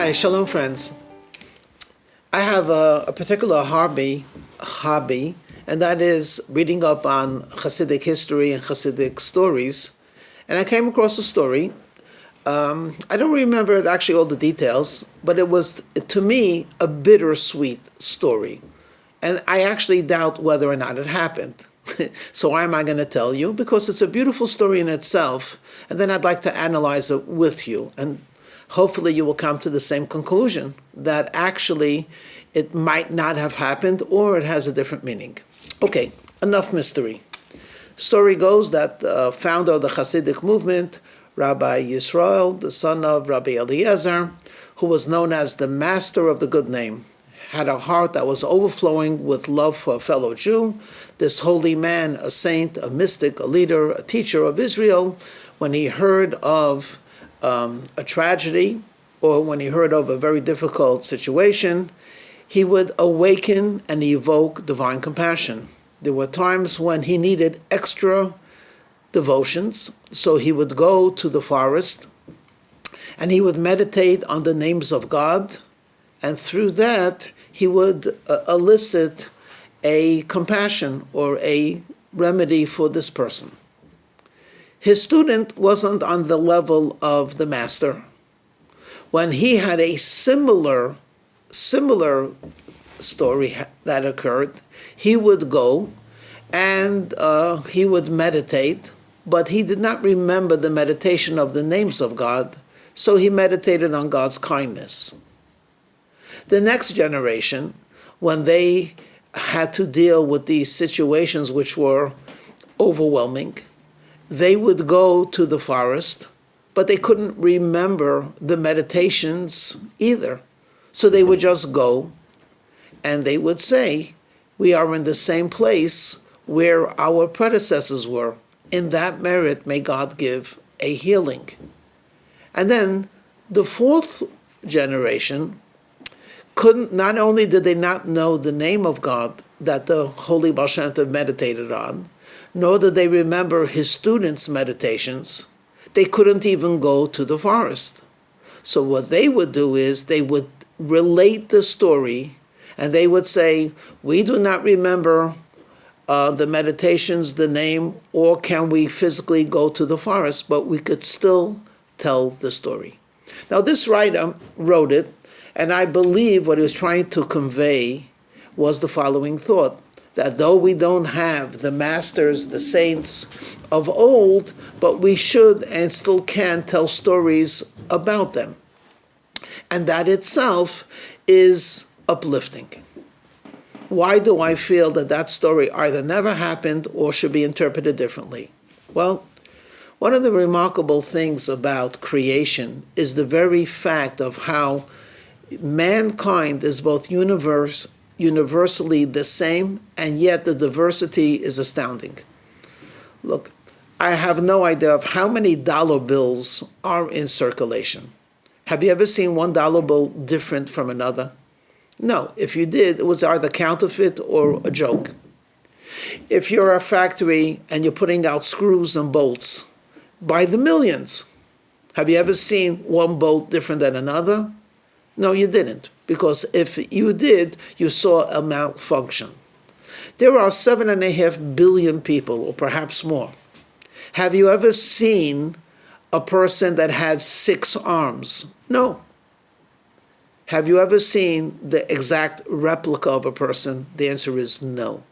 Hi, shalom friends. I have a particular hobby, and that is reading up on Hasidic history and Hasidic stories. And I came across a story. I don't remember actually all the details, but it was, to me, a bittersweet story. And I actually doubt whether or not it happened. So why am I going to tell you? Because it's a beautiful story in itself, and then I'd like to analyze it with you. And hopefully you will come to the same conclusion, that actually it might not have happened or it has a different meaning. Okay, enough mystery. Story goes that the founder of the Hasidic movement, Rabbi Yisrael, the son of Rabbi Eliezer, who was known as the master of the good name, had a heart that was overflowing with love for a fellow Jew. This holy man, a saint, a mystic, a leader, a teacher of Israel, when he heard of a tragedy, or when he heard of a very difficult situation, he would awaken and evoke divine compassion. There were times when he needed extra devotions, so he would go to the forest and he would meditate on the names of God, and through that he would elicit a compassion or a remedy for this person. His student wasn't on the level of the master. When he had a similar story that occurred, he would go and he would meditate, but he did not remember the meditation of the names of God, so he meditated on God's kindness. The next generation, when they had to deal with these situations which were overwhelming, they would go to the forest, but they couldn't remember the meditations either. So they would just go and they would say, we are in the same place where our predecessors were. In that merit, may God give a healing. And then the fourth generation not only did they not know the name of God that the holy Baal Shem Tov meditated on, nor did they remember his students' meditations, they couldn't even go to the forest. So what they would do is they would relate the story, and they would say, we do not remember the meditations, the name, or can we physically go to the forest, but we could still tell the story. Now this writer wrote it, and I believe what he was trying to convey was the following thought, that though we don't have the masters, the saints of old, but we should and still can tell stories about them. And that itself is uplifting. Why do I feel that that story either never happened or should be interpreted differently? Well, one of the remarkable things about creation is the very fact of how mankind is both universally the same, and yet the diversity is astounding. Look, I have no idea of how many dollar bills are in circulation. Have you ever seen $1 bill different from another? No. If you did, it was either counterfeit or a joke. If you're a factory and you're putting out screws and bolts by the millions, have you ever seen one bolt different than another? No, you didn't, because if you did, you saw a malfunction. There are 7.5 billion people, or perhaps more. Have you ever seen a person that had 6 arms? No. Have you ever seen the exact replica of a person? The answer is no.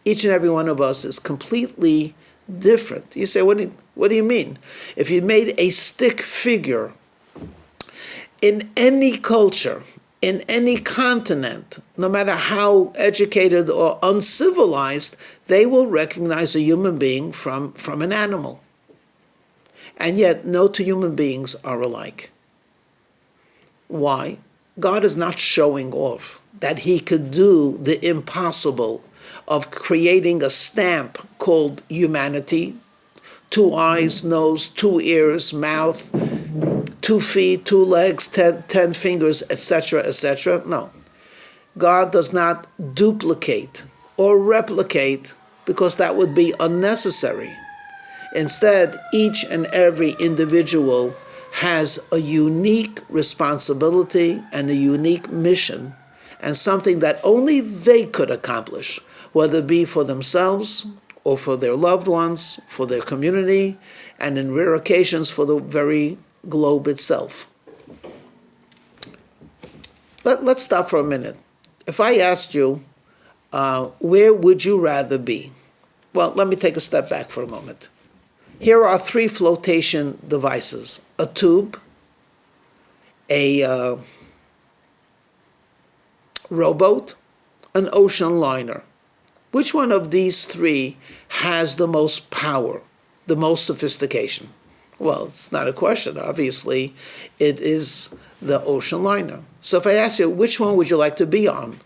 Each and every one of us is completely different. You say, what do you mean? If you made a stick figure in any culture, in any continent, no matter how educated or uncivilized, they will recognize a human being from an animal. And yet, no two human beings are alike. Why? God is not showing off that he could do the impossible of creating a stamp called humanity, 2 eyes, nose, 2 ears, mouth, 2 feet, 2 legs, 10 fingers, etc., etc. No. God does not duplicate or replicate, because that would be unnecessary. Instead, each and every individual has a unique responsibility and a unique mission, and something that only they could accomplish, whether it be for themselves or for their loved ones, for their community, and in rare occasions for the very globe itself. Let's stop for a minute. If I asked you, where would you rather be? Well, let me take a step back for a moment. Here are 3 flotation devices: a tube, a rowboat, an ocean liner. Which one of these 3 has the most power, the most sophistication? Well, it's not a question. Obviously, it is the ocean liner. So if I ask you, which one would you like to be on?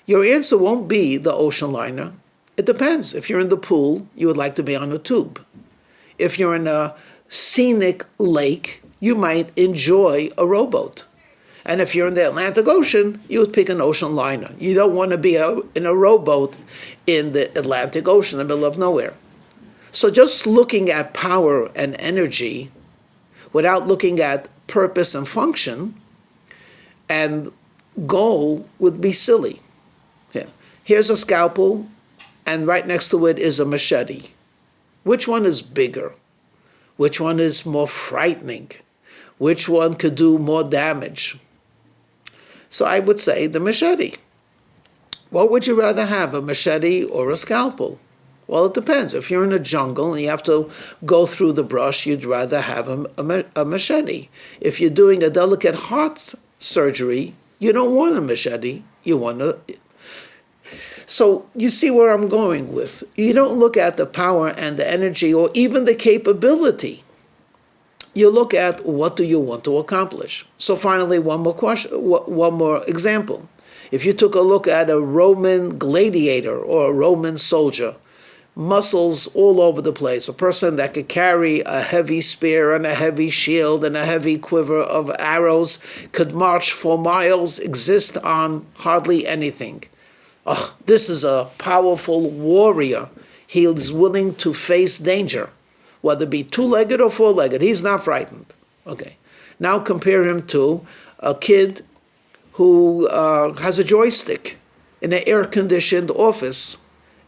Your answer won't be the ocean liner. It depends. If you're in the pool, you would like to be on a tube. If you're in a scenic lake, you might enjoy a rowboat. And if you're in the Atlantic Ocean, you would pick an ocean liner. You don't want to be in a rowboat in the Atlantic Ocean in the middle of nowhere. So just looking at power and energy without looking at purpose and function and goal would be silly. Here's a scalpel, and right next to it is a machete. Which one is bigger? Which one is more frightening? Which one could do more damage? So I would say the machete. What would you rather have, a machete or a scalpel? Well, it depends. If you're in a jungle and you have to go through the brush, you'd rather have a machete. If you're doing a delicate heart surgery, you don't want a machete. You want a... So you see where I'm going with. You don't look at the power and the energy or even the capability. You look at what do you want to accomplish. So finally, one more example. If you took a look at a Roman gladiator or a Roman soldier, muscles all over the place, a person that could carry a heavy spear and a heavy shield and a heavy quiver of arrows, could march for miles, exist on hardly anything. Oh, this is a powerful warrior. He is willing to face danger, whether it be 2-legged or 4-legged. He's not frightened. Okay. Now compare him to a kid who has a joystick in an air-conditioned office,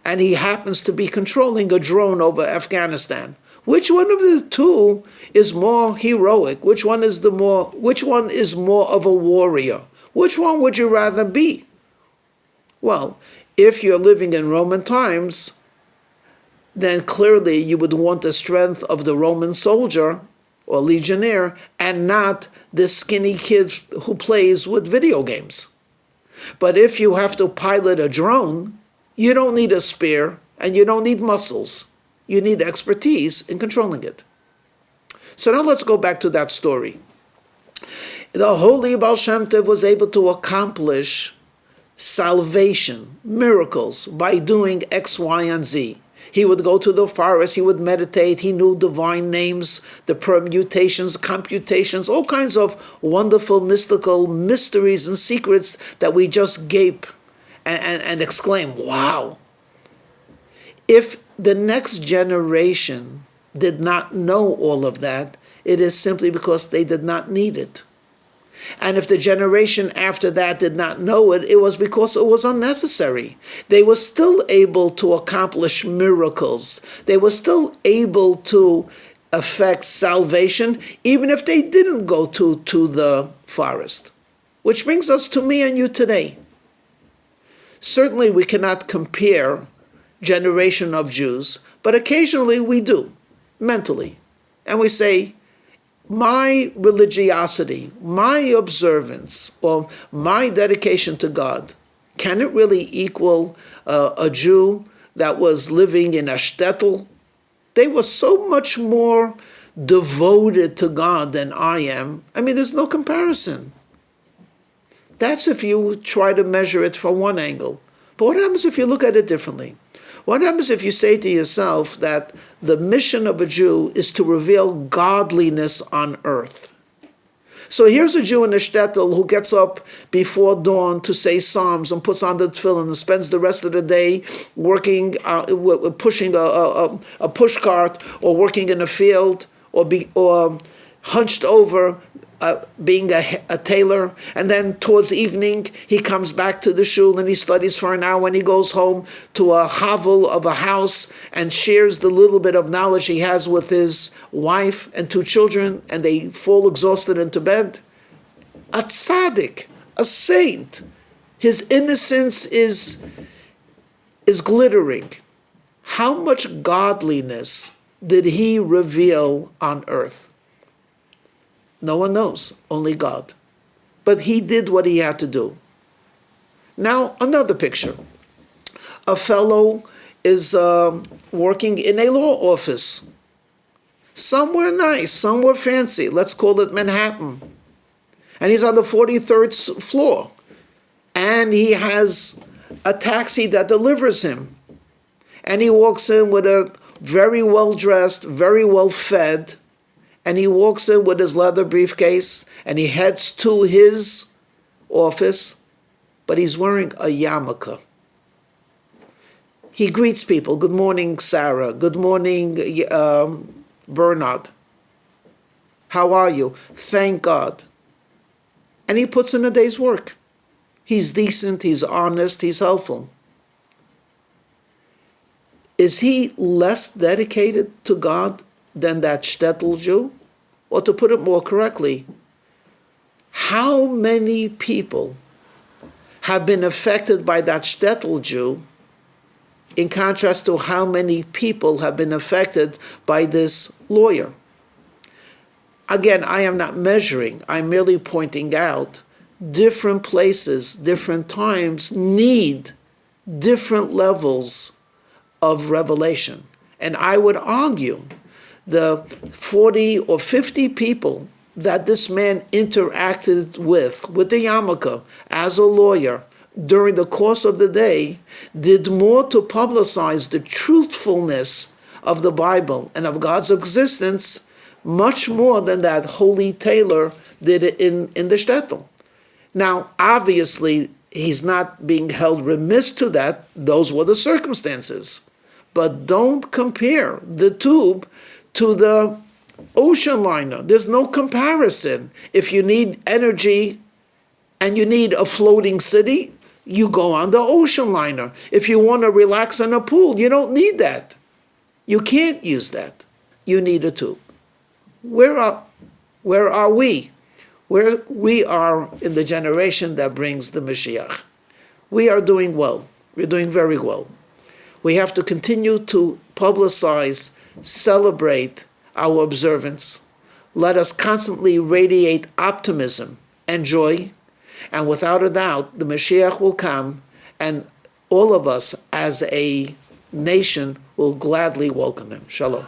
and he happens to be controlling a drone over Afghanistan. Which one of the 2 is more heroic? Which one is more of a warrior? Which one would you rather be? Well, if you're living in Roman times, then clearly you would want the strength of the Roman soldier or legionnaire and not this skinny kid who plays with video games. But if you have to pilot a drone, you don't need a spear and you don't need muscles. You need expertise in controlling it. So now let's go back to that story. The holy Baal Shem Tov was able to accomplish salvation, miracles, by doing X, Y, and Z. He would go to the forest, he would meditate, he knew divine names, the permutations, computations, all kinds of wonderful mystical mysteries and secrets that we just gape and exclaim, wow. If the next generation did not know all of that, it is simply because they did not need it. And if the generation after that did not know it, it was because it was unnecessary. They were still able to accomplish miracles. They were still able to effect salvation, even if they didn't go to the forest. Which brings us to me and you today. Certainly we cannot compare generation of Jews, but occasionally we do, mentally. And we say, my religiosity, my observance, or my dedication to God, can it really equal a Jew that was living in a shtetl? They were so much more devoted to God than I am. I mean, there's no comparison. That's if you try to measure it from one angle. But what happens if you look at it differently? What happens if you say to yourself that the mission of a Jew is to reveal godliness on earth? So here's a Jew in a shtetl who gets up before dawn to say psalms and puts on the tefillin and spends the rest of the day working, pushing a push cart, or working in a field, or hunched over, being a tailor, and then towards evening he comes back to the shul and he studies for an hour, and he goes home to a hovel of a house and shares the little bit of knowledge he has with his wife and 2 children, and they fall exhausted into bed. A tzaddik, a saint, his innocence is glittering. How much godliness did he reveal on earth? No one knows, only God. But he did what he had to do. Now, another picture. A fellow is working in a law office. Somewhere nice, somewhere fancy. Let's call it Manhattan. And he's on the 43rd floor. And he has a taxi that delivers him. And he walks in with a very well-dressed, very well-fed, and he walks in with his leather briefcase, and he heads to his office, but he's wearing a yarmulke. He greets people. Good morning, Sarah. Good morning, Bernard. How are you? Thank God. And he puts in a day's work. He's decent, he's honest, he's helpful. Is he less dedicated to God than that shtetl Jew? Or to put it more correctly, how many people have been affected by that shtetl Jew in contrast to how many people have been affected by this lawyer? Again, I am not measuring, I'm merely pointing out different places, different times need different levels of revelation. And I would argue the 40 or 50 people that this man interacted with the yarmulke as a lawyer during the course of the day did more to publicize the truthfulness of the Bible and of God's existence, much more than that holy tailor did in the shtetl. Now, obviously, he's not being held remiss to that. Those were the circumstances. But don't compare the tube to the ocean liner. There's no comparison. If you need energy and you need a floating city, you go on the ocean liner. If you want to relax in a pool, you don't need that. You can't use that. You need a tube. Where are we? We are in the generation that brings the Mashiach. We are doing well. We're doing very well. We have to continue to publicize, celebrate our observance. Let us constantly radiate optimism and joy. And without a doubt, the Mashiach will come, and all of us as a nation will gladly welcome him. Shalom.